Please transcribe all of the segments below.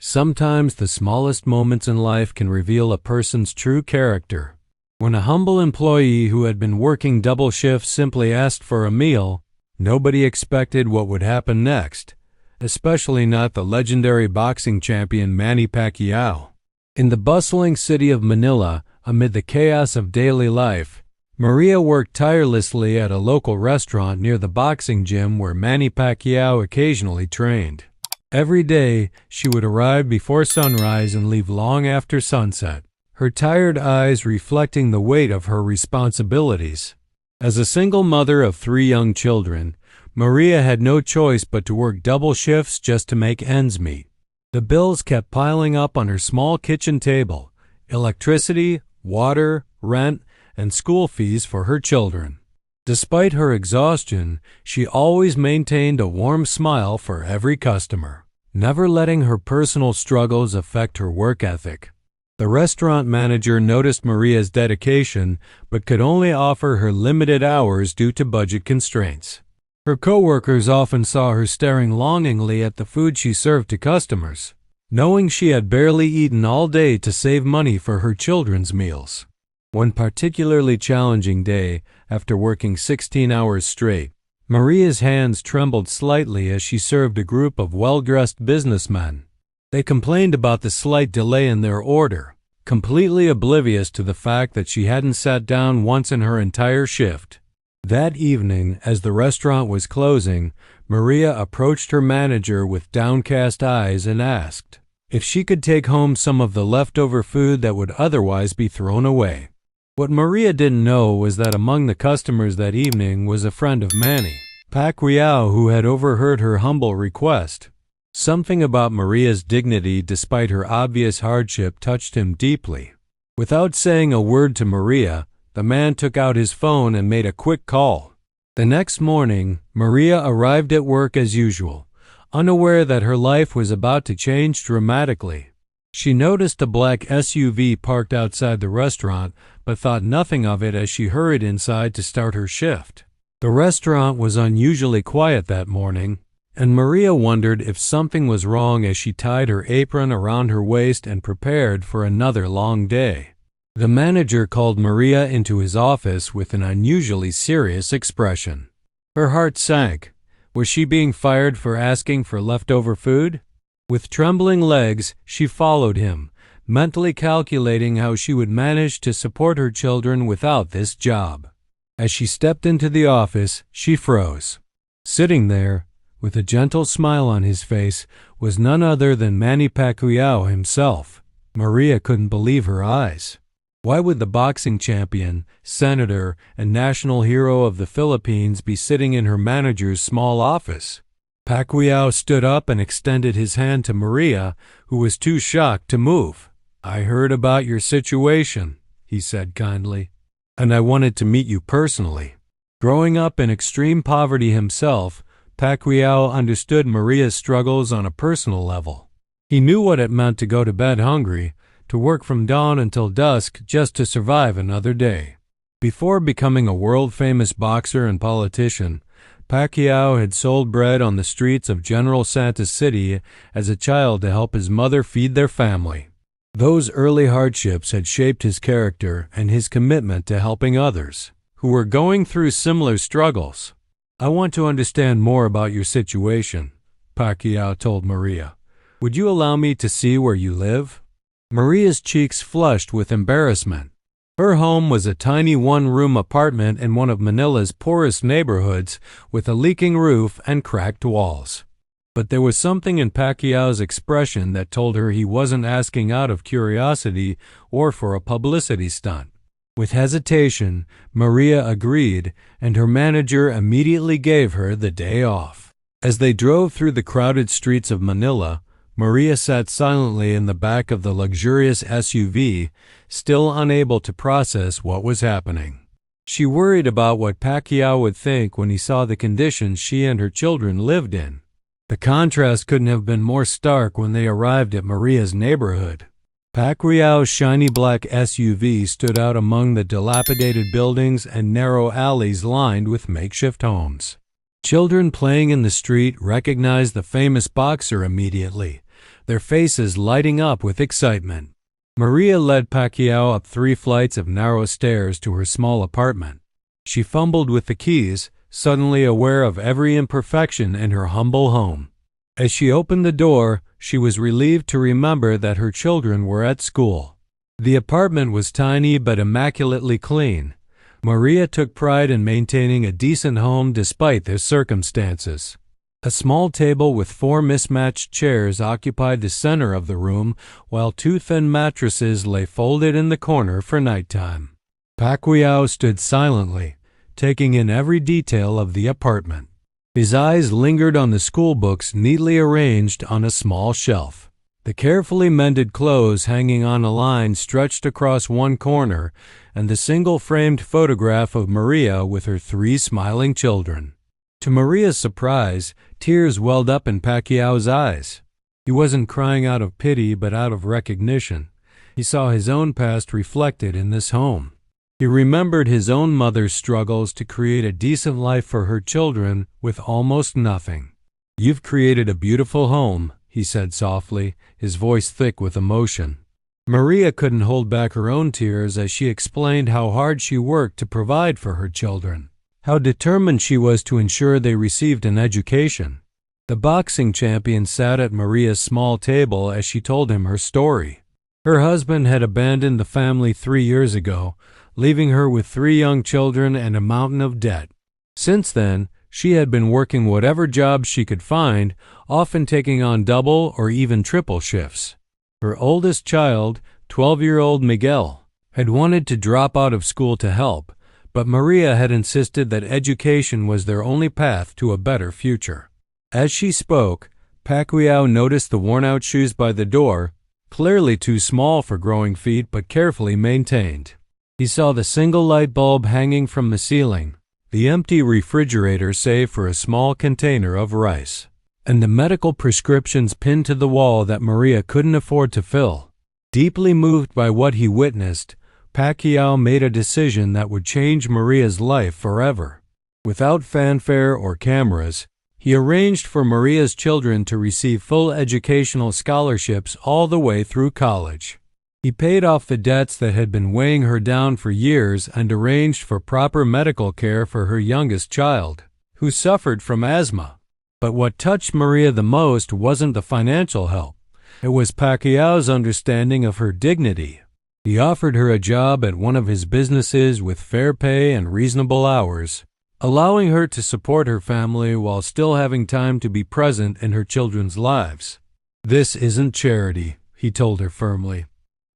Sometimes the smallest moments in life can reveal a person's true character. When a humble employee who had been working double shifts simply asked for a meal, nobody expected what would happen next, especially not the legendary boxing champion Manny Pacquiao. In the bustling city of Manila, amid the chaos of daily life, Maria worked tirelessly at a local restaurant near the boxing gym where Manny Pacquiao occasionally trained. Every day, she would arrive before sunrise and leave long after sunset, her tired eyes reflecting the weight of her responsibilities. As a single mother of 3 young children, Maria had no choice but to work double shifts just to make ends meet. The bills kept piling up on her small kitchen table: electricity, water, rent, and school fees for her children. Despite her exhaustion, she always maintained a warm smile for every customer, never letting her personal struggles affect her work ethic. The restaurant manager noticed Maria's dedication but could only offer her limited hours due to budget constraints. Her coworkers often saw her staring longingly at the food she served to customers, knowing she had barely eaten all day to save money for her children's meals. One particularly challenging day, after working 16 hours straight, Maria's hands trembled slightly as she served a group of well-dressed businessmen. They complained about the slight delay in their order, completely oblivious to the fact that she hadn't sat down once in her entire shift. That evening, as the restaurant was closing, Maria approached her manager with downcast eyes and asked if she could take home some of the leftover food that would otherwise be thrown away. What Maria didn't know was that among the customers that evening was a friend of Manny Pacquiao who had overheard her humble request. Something about Maria's dignity despite her obvious hardship touched him deeply. Without saying a word to Maria, the man took out his phone and made a quick call. The next morning, Maria arrived at work as usual, unaware that her life was about to change dramatically. She noticed a black SUV parked outside the restaurant, but thought nothing of it as she hurried inside to start her shift. The restaurant was unusually quiet that morning, and Maria wondered if something was wrong as she tied her apron around her waist and prepared for another long day. The manager called Maria into his office with an unusually serious expression. Her heart sank. Was she being fired for asking for leftover food? With trembling legs, she followed him, mentally calculating how she would manage to support her children without this job. As she stepped into the office, she froze. Sitting there, with a gentle smile on his face, was none other than Manny Pacquiao himself. Maria couldn't believe her eyes. Why would the boxing champion, senator, and national hero of the Philippines be sitting in her manager's small office? Pacquiao stood up and extended his hand to Maria, who was too shocked to move. "I heard about your situation," he said kindly, "and I wanted to meet you personally." Growing up in extreme poverty himself, Pacquiao understood Maria's struggles on a personal level. He knew what it meant to go to bed hungry, to work from dawn until dusk just to survive another day. Before becoming a world-famous boxer and politician, Pacquiao had sold bread on the streets of General Santos City as a child to help his mother feed their family. Those early hardships had shaped his character and his commitment to helping others who were going through similar struggles. "I want to understand more about your situation," Pacquiao told Maria. "Would you allow me to see where you live?" Maria's cheeks flushed with embarrassment. Her home was a tiny one-room apartment in one of Manila's poorest neighborhoods with a leaking roof and cracked walls. But there was something in Pacquiao's expression that told her he wasn't asking out of curiosity or for a publicity stunt. With hesitation, Maria agreed, and her manager immediately gave her the day off. As they drove through the crowded streets of Manila, Maria sat silently in the back of the luxurious SUV, still unable to process what was happening. She worried about what Pacquiao would think when he saw the conditions she and her children lived in. The contrast couldn't have been more stark when they arrived at Maria's neighborhood. Pacquiao's shiny black SUV stood out among the dilapidated buildings and narrow alleys lined with makeshift homes. Children playing in the street recognized the famous boxer immediately, their faces lighting up with excitement. Maria led Pacquiao up 3 flights of narrow stairs to her small apartment. She fumbled with the keys, suddenly aware of every imperfection in her humble home. As she opened the door, she was relieved to remember that her children were at school. The apartment was tiny but immaculately clean. Maria took pride in maintaining a decent home despite their circumstances. A small table with 4 mismatched chairs occupied the center of the room, while 2 thin mattresses lay folded in the corner for nighttime. Pacquiao stood silently, taking in every detail of the apartment. His eyes lingered on the school books neatly arranged on a small shelf. The carefully mended clothes hanging on a line stretched across one corner, and the single-framed photograph of Maria with her 3 smiling children. To Maria's surprise, tears welled up in Pacquiao's eyes. He wasn't crying out of pity but out of recognition. He saw his own past reflected in this home. He remembered his own mother's struggles to create a decent life for her children with almost nothing. "You've created a beautiful home," he said softly, his voice thick with emotion. Maria couldn't hold back her own tears as she explained how hard she worked to provide for her children, how determined she was to ensure they received an education. The boxing champion sat at Maria's small table as she told him her story. Her husband had abandoned the family 3 years ago, leaving her with 3 young children and a mountain of debt. Since then, she had been working whatever jobs she could find, often taking on double or even triple shifts. Her oldest child, 12-year-old Miguel, had wanted to drop out of school to help, but Maria had insisted that education was their only path to a better future. As she spoke, Pacquiao noticed the worn-out shoes by the door, clearly too small for growing feet but carefully maintained. He saw the single light bulb hanging from the ceiling, the empty refrigerator save for a small container of rice, and the medical prescriptions pinned to the wall that Maria couldn't afford to fill. Deeply moved by what he witnessed, Pacquiao made a decision that would change Maria's life forever. Without fanfare or cameras, he arranged for Maria's children to receive full educational scholarships all the way through college. He paid off the debts that had been weighing her down for years and arranged for proper medical care for her youngest child, who suffered from asthma. But what touched Maria the most wasn't the financial help. It was Pacquiao's understanding of her dignity. He offered her a job at one of his businesses with fair pay and reasonable hours, allowing her to support her family while still having time to be present in her children's lives. "This isn't charity," he told her firmly.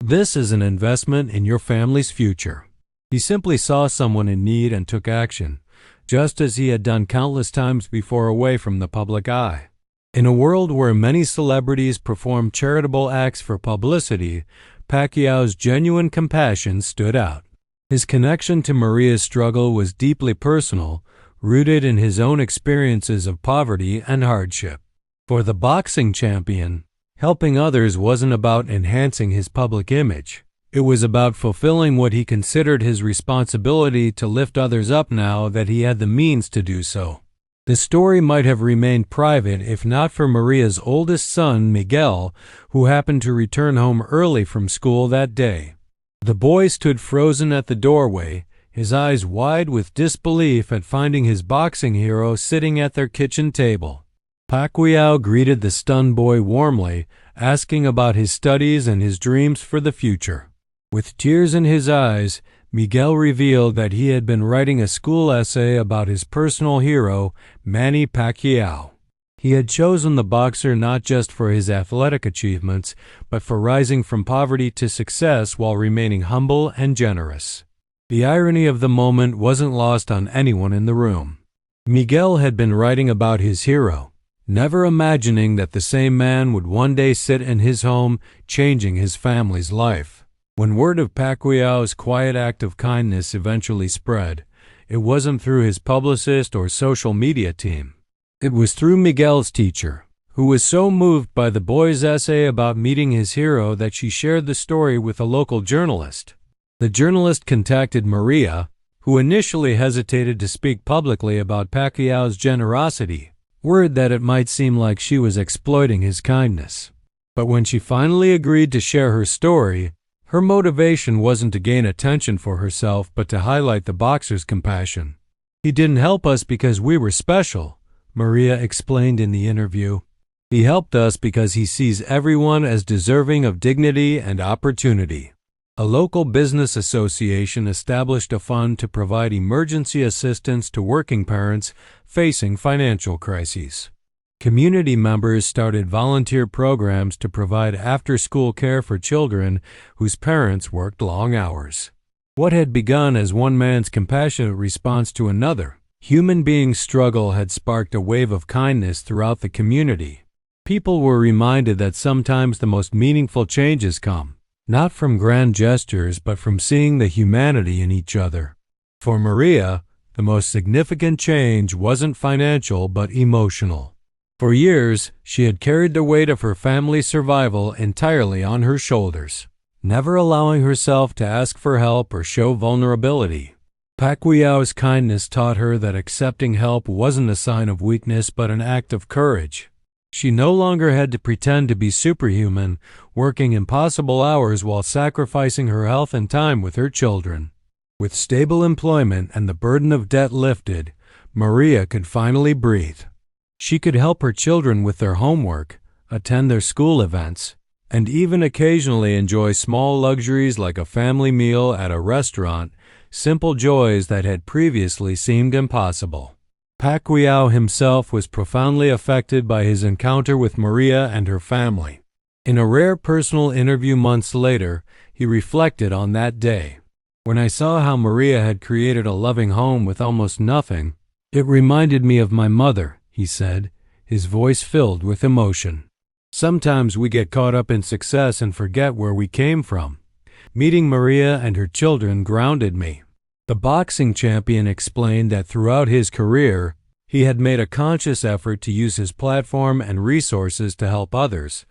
"This is an investment in your family's future." He simply saw someone in need and took action, just as he had done countless times before away from the public eye. In a world where many celebrities perform charitable acts for publicity, Pacquiao's genuine compassion stood out. His connection to Maria's struggle was deeply personal, rooted in his own experiences of poverty and hardship. For the boxing champion, helping others wasn't about enhancing his public image. It was about fulfilling what he considered his responsibility to lift others up now that he had the means to do so. The story might have remained private if not for Maria's oldest son, Miguel, who happened to return home early from school that day. The boy stood frozen at the doorway, his eyes wide with disbelief at finding his boxing hero sitting at their kitchen table. Pacquiao greeted the stunned boy warmly, asking about his studies and his dreams for the future. With tears in his eyes, Miguel revealed that he had been writing a school essay about his personal hero, Manny Pacquiao. He had chosen the boxer not just for his athletic achievements, but for rising from poverty to success while remaining humble and generous. The irony of the moment wasn't lost on anyone in the room. Miguel had been writing about his hero, never imagining that the same man would one day sit in his home, changing his family's life. When word of Pacquiao's quiet act of kindness eventually spread, it wasn't through his publicist or social media team. It was through Miguel's teacher, who was so moved by the boy's essay about meeting his hero that she shared the story with a local journalist. The journalist contacted Maria, who initially hesitated to speak publicly about Pacquiao's generosity, worried that it might seem like she was exploiting his kindness. But when she finally agreed to share her story, her motivation wasn't to gain attention for herself but to highlight the boxer's compassion. "He didn't help us because we were special," Maria explained in the interview. "He helped us because he sees everyone as deserving of dignity and opportunity." A local business association established a fund to provide emergency assistance to working parents facing financial crises. Community members started volunteer programs to provide after-school care for children whose parents worked long hours. What had begun as one man's compassionate response to another, human beings' struggle had sparked a wave of kindness throughout the community. People were reminded that sometimes the most meaningful changes come not from grand gestures, but from seeing the humanity in each other. For Maria, the most significant change wasn't financial but emotional. For years, she had carried the weight of her family's survival entirely on her shoulders, never allowing herself to ask for help or show vulnerability. Pacquiao's kindness taught her that accepting help wasn't a sign of weakness but an act of courage. She no longer had to pretend to be superhuman, working impossible hours while sacrificing her health and time with her children. With stable employment and the burden of debt lifted, Maria could finally breathe. She could help her children with their homework, attend their school events, and even occasionally enjoy small luxuries like a family meal at a restaurant, simple joys that had previously seemed impossible. Pacquiao himself was profoundly affected by his encounter with Maria and her family. In a rare personal interview months later, he reflected on that day. "When I saw how Maria had created a loving home with almost nothing, it reminded me of my mother," he said, his voice filled with emotion. "Sometimes we get caught up in success and forget where we came from. Meeting Maria and her children grounded me." The boxing champion explained that throughout his career, he had made a conscious effort to use his platform and resources to help others,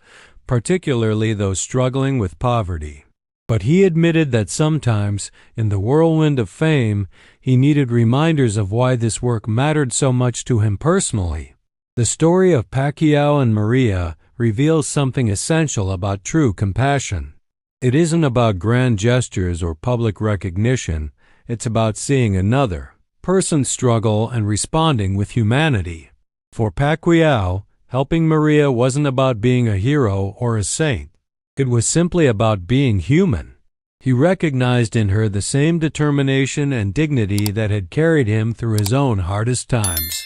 particularly those struggling with poverty. But he admitted that sometimes, in the whirlwind of fame, he needed reminders of why this work mattered so much to him personally. The story of Pacquiao and Maria reveals something essential about true compassion. It isn't about grand gestures or public recognition. It's about seeing another person struggle and responding with humanity. For Pacquiao, helping Maria wasn't about being a hero or a saint. It was simply about being human. He recognized in her the same determination and dignity that had carried him through his own hardest times.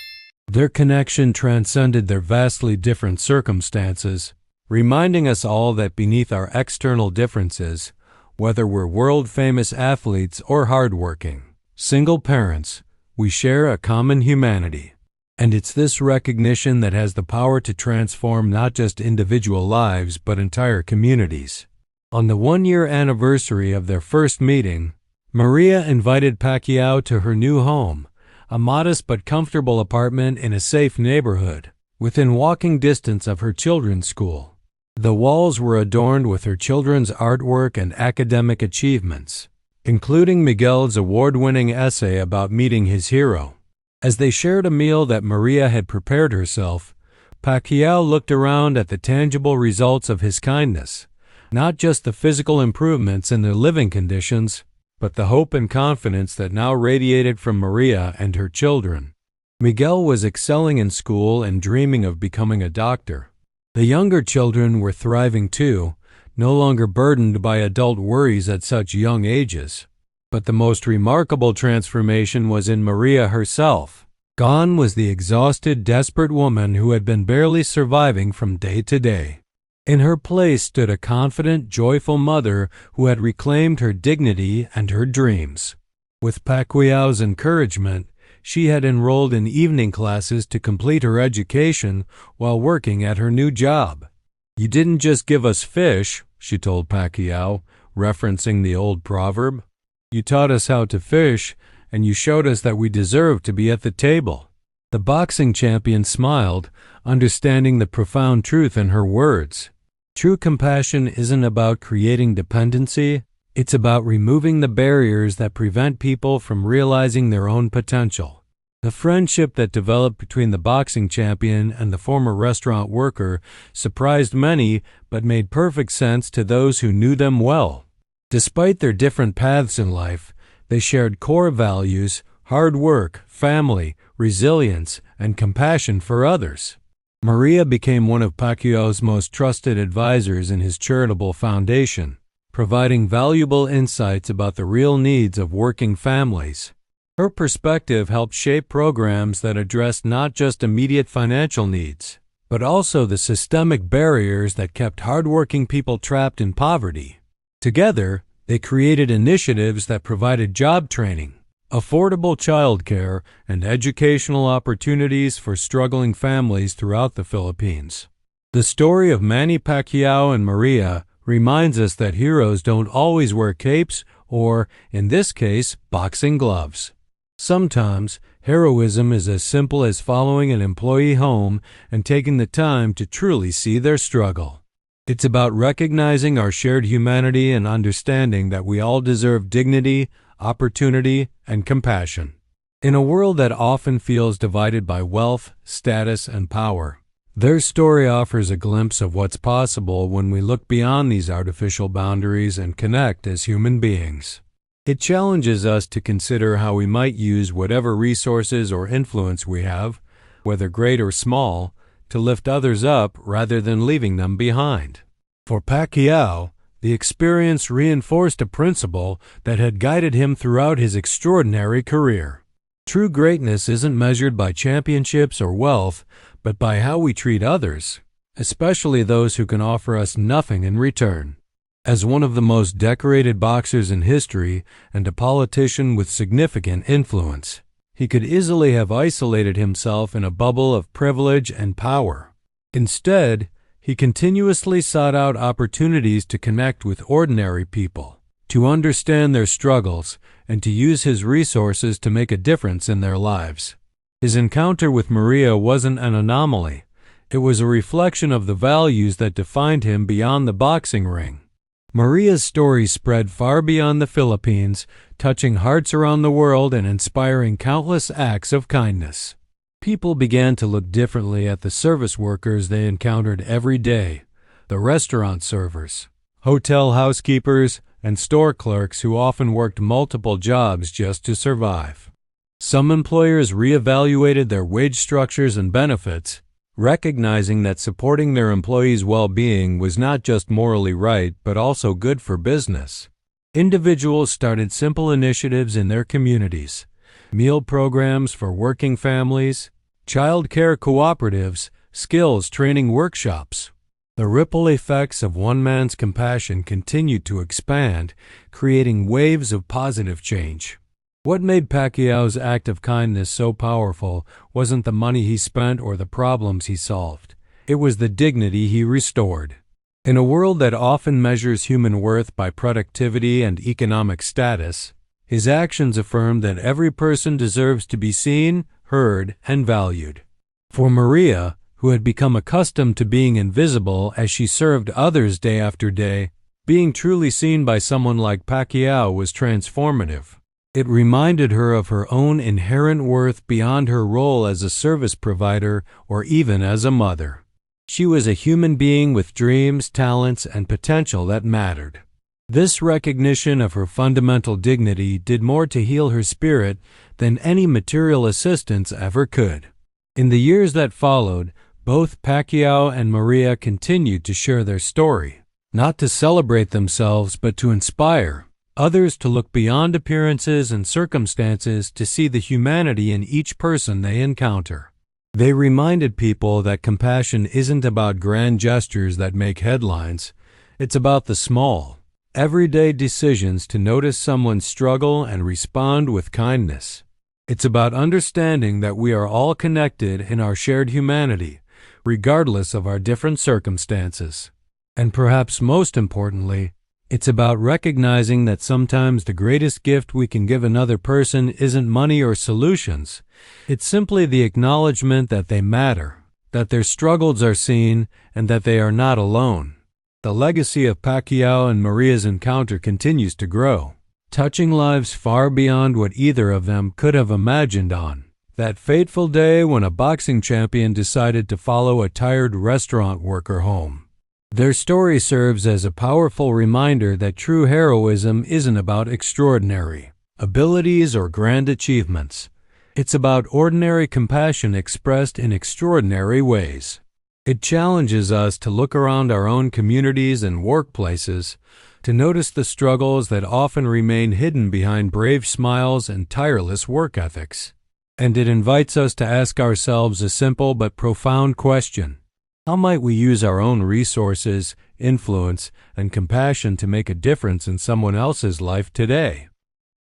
Their connection transcended their vastly different circumstances, reminding us all that beneath our external differences, whether we're world-famous athletes or hardworking, single parents, we share a common humanity. And it's this recognition that has the power to transform not just individual lives but entire communities. On the one-year anniversary of their first meeting, Maria invited Pacquiao to her new home, a modest but comfortable apartment in a safe neighborhood, within walking distance of her children's school. The walls were adorned with her children's artwork and academic achievements, including Miguel's award-winning essay about meeting his hero. As they shared a meal that Maria had prepared herself, Pacquiao looked around at the tangible results of his kindness, not just the physical improvements in their living conditions, but the hope and confidence that now radiated from Maria and her children. Miguel was excelling in school and dreaming of becoming a doctor. The younger children were thriving too, no longer burdened by adult worries at such young ages. But the most remarkable transformation was in Maria herself. Gone was the exhausted, desperate woman who had been barely surviving from day to day. In her place stood a confident, joyful mother who had reclaimed her dignity and her dreams. With Pacquiao's encouragement, she had enrolled in evening classes to complete her education while working at her new job. "You didn't just give us fish," she told Pacquiao, referencing the old proverb. "You taught us how to fish, and you showed us that we deserve to be at the table." The boxing champion smiled, understanding the profound truth in her words. True compassion isn't about creating dependency. It's about removing the barriers that prevent people from realizing their own potential. The friendship that developed between the boxing champion and the former restaurant worker surprised many but made perfect sense to those who knew them well. Despite their different paths in life, they shared core values: hard work, family, resilience, and compassion for others. Maria became one of Pacquiao's most trusted advisors in his charitable foundation, providing valuable insights about the real needs of working families. Her perspective helped shape programs that addressed not just immediate financial needs, but also the systemic barriers that kept hardworking people trapped in poverty. Together, they created initiatives that provided job training, affordable childcare, and educational opportunities for struggling families throughout the Philippines. The story of Manny Pacquiao and Maria reminds us that heroes don't always wear capes or, in this case, boxing gloves. Sometimes, heroism is as simple as following an employee home and taking the time to truly see their struggle. It's about recognizing our shared humanity and understanding that we all deserve dignity, opportunity, and compassion. In a world that often feels divided by wealth, status, and power, their story offers a glimpse of what's possible when we look beyond these artificial boundaries and connect as human beings. It challenges us to consider how we might use whatever resources or influence we have, whether great or small, to lift others up rather than leaving them behind. For Pacquiao, the experience reinforced a principle that had guided him throughout his extraordinary career. True greatness isn't measured by championships or wealth, but by how we treat others, especially those who can offer us nothing in return. As one of the most decorated boxers in history and a politician with significant influence, he could easily have isolated himself in a bubble of privilege and power. Instead, he continuously sought out opportunities to connect with ordinary people, to understand their struggles, and to use his resources to make a difference in their lives. His encounter with Maria wasn't an anomaly. It was a reflection of the values that defined him beyond the boxing ring. Maria's story spread far beyond the Philippines, touching hearts around the world and inspiring countless acts of kindness. People began to look differently at the service workers they encountered every day: the restaurant servers, hotel housekeepers, and store clerks who often worked multiple jobs just to survive. Some employers reevaluated their wage structures and benefits, recognizing that supporting their employees' well-being was not just morally right but also good for business. Individuals started simple initiatives in their communities: meal programs for working families, child care cooperatives, skills training workshops. The ripple effects of one man's compassion continued to expand, creating waves of positive change. What made Pacquiao's act of kindness so powerful wasn't the money he spent or the problems he solved. It was the dignity he restored. In a world that often measures human worth by productivity and economic status, his actions affirmed that every person deserves to be seen, heard, and valued. For Maria, who had become accustomed to being invisible as she served others day after day, being truly seen by someone like Pacquiao was transformative. It reminded her of her own inherent worth beyond her role as a service provider or even as a mother. She was a human being with dreams, talents, and potential that mattered. This recognition of her fundamental dignity did more to heal her spirit than any material assistance ever could. In the years that followed, both Pacquiao and Maria continued to share their story, not to celebrate themselves but to inspire others to look beyond appearances and circumstances to see the humanity in each person they encounter. They reminded people that compassion isn't about grand gestures that make headlines. It's about the small, everyday decisions to notice someone's struggle and respond with kindness. It's about understanding that we are all connected in our shared humanity, regardless of our different circumstances. And perhaps most importantly, it's about recognizing that sometimes the greatest gift we can give another person isn't money or solutions. It's simply the acknowledgement that they matter, that their struggles are seen, and that they are not alone. The legacy of Pacquiao and Maria's encounter continues to grow, touching lives far beyond what either of them could have imagined on. That fateful day when a boxing champion decided to follow a tired restaurant worker home. Their story serves as a powerful reminder that true heroism isn't about extraordinary abilities or grand achievements. It's about ordinary compassion expressed in extraordinary ways. It challenges us to look around our own communities and workplaces, to notice the struggles that often remain hidden behind brave smiles and tireless work ethics. And it invites us to ask ourselves a simple but profound question. How might we use our own resources, influence, and compassion to make a difference in someone else's life today?